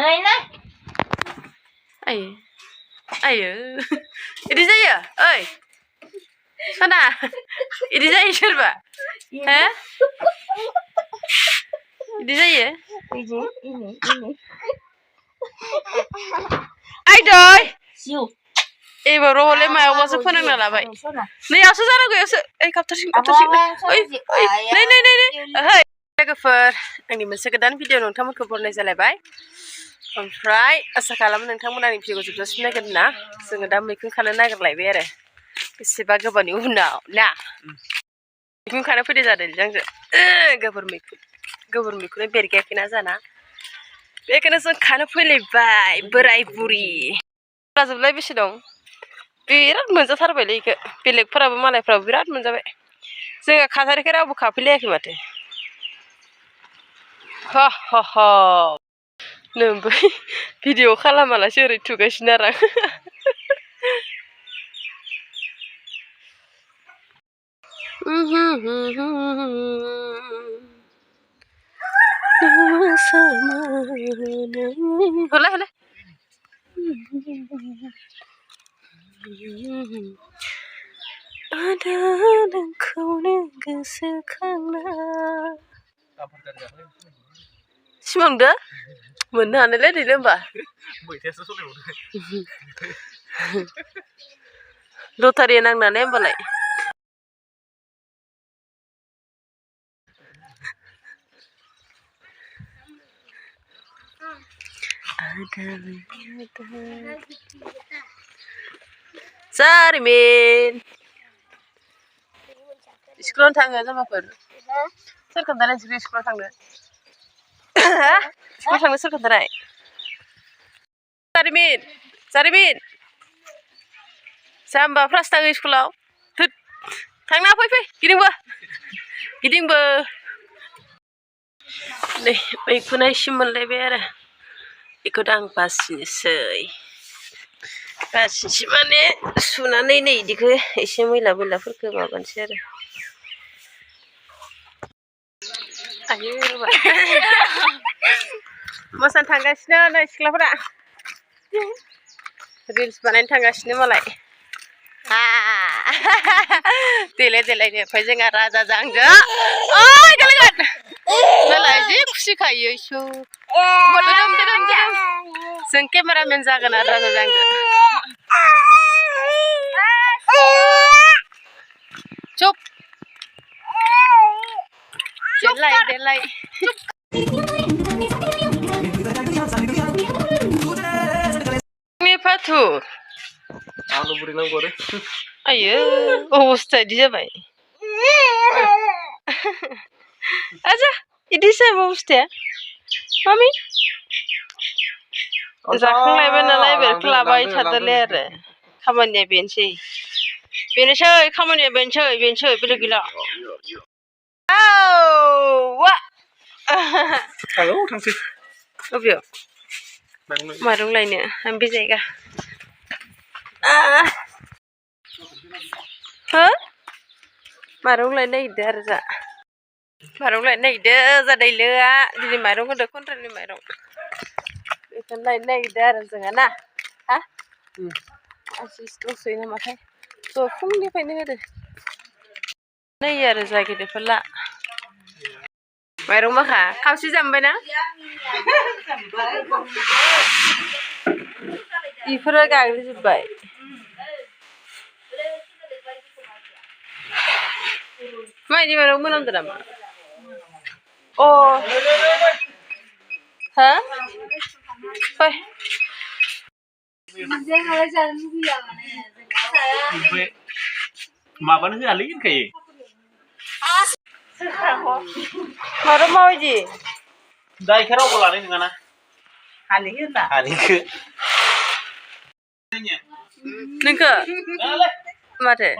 Này. Ayo. Ini saya. Oi. Sana. Ini saya siapa? Hah? Ini saya. Ini. Aidoi. Siu. Baru boleh mau masuk phone nggak lah, bay? Nih, aku sana gue aku. Kapter. Oi. Hei. Logoफोर आंनि मोनसे गोदान video नोंथांमोनखौ बरनाय जालायबाय ओमफ्राय आसा खालामो नोंथांमोन आंनि भिडिअखौ जोबजासिम नायगोन ना जोङो दा मैखुन खानो नागिरलायबाय आरो बेसेबा गोबावनि उनाव ना मैखुन खानो फैदो जादों जोंजो गोबोर मैखुन बेरगायाखैना जाना बेखायनो जों खानो फैलायबाय बोराय बुरि जाजोबलाय बेसे दं बिराद मोनजाथारबायलै इखो बेलेगफोराबो मालायफ्राबो बिराद मोनजाबाय जोंहा खाथारिखौ रावबो खाफैलायाखै माथो ha नोंबो भिडिअ खालामालासे ओरै थुगासिनो आरो होला ada nोंखौनो गोसोखांना सिमांदो मोननो हानायलाय दैलो होमबा लटारि नांनानै होमबालाय जारिमिन स्कुलाव थाङो जामाफोर सोर खोन्थानाय स्कुलाव थांनो स्कुलाव थांनो सोर खोन्थानाय जारिमिन जाम्बा फ्रास थाङो स्कुलाव थांना फै गिदिंबो नै मैखुनहायसिम मोनलायबाय आरो बेखौ दा आं बासिनोसै माने सुनानै नै इदिखौ एसे मैलाफोरखौ माबानोसै आरो आयो मोसानो थांगासिनो नै सिख्लाफोरा रिल्स बानायनो थांगासिनो मालाय देलायनो ओमफ्राय जोंहा राजा जांजो ओइ गोलैगोन नालाय जि खुसि खायो इसु जों केमेरामेन जागोन आरो राजा जांजो चुप देलाय फाथुर आलु बुरि नांगौ आरो आयो अबस्था इदि जाबाय आजा इदि जाबाय अबस्थाया मामि जाखांलायबाय नालाय बेरखौ लाबाय थादोलै आरो खामानिया बेनोसै खामानिया बेनोसै बेलेग गैला थांसै अबेयाव माइरं लायनो आं बे जायगा हो माइरं लायनो नागिरदों आरो जा माइरं लायनो नागिरदों जादैलोआ दिनै माइरं होदो कन्ट्रलनि माइरं बेखौनो लायनो नागिरदों आरो जोंहा ना हा आसिस दंसोयो नामाथाय ज' फुंनिफ्रायनो होदो नै आरो जा गिदिरफोरला माइरं माखा खावसे जामबायना इफोरो गाग्लिजोब्बाय माइनि माइरं मोनामदो नामा अ हा फै माबानो होआलै होनखायो माइरं माबायदि गाइखेर रावबो लानाय नङाना हालिखो नोंखो माथो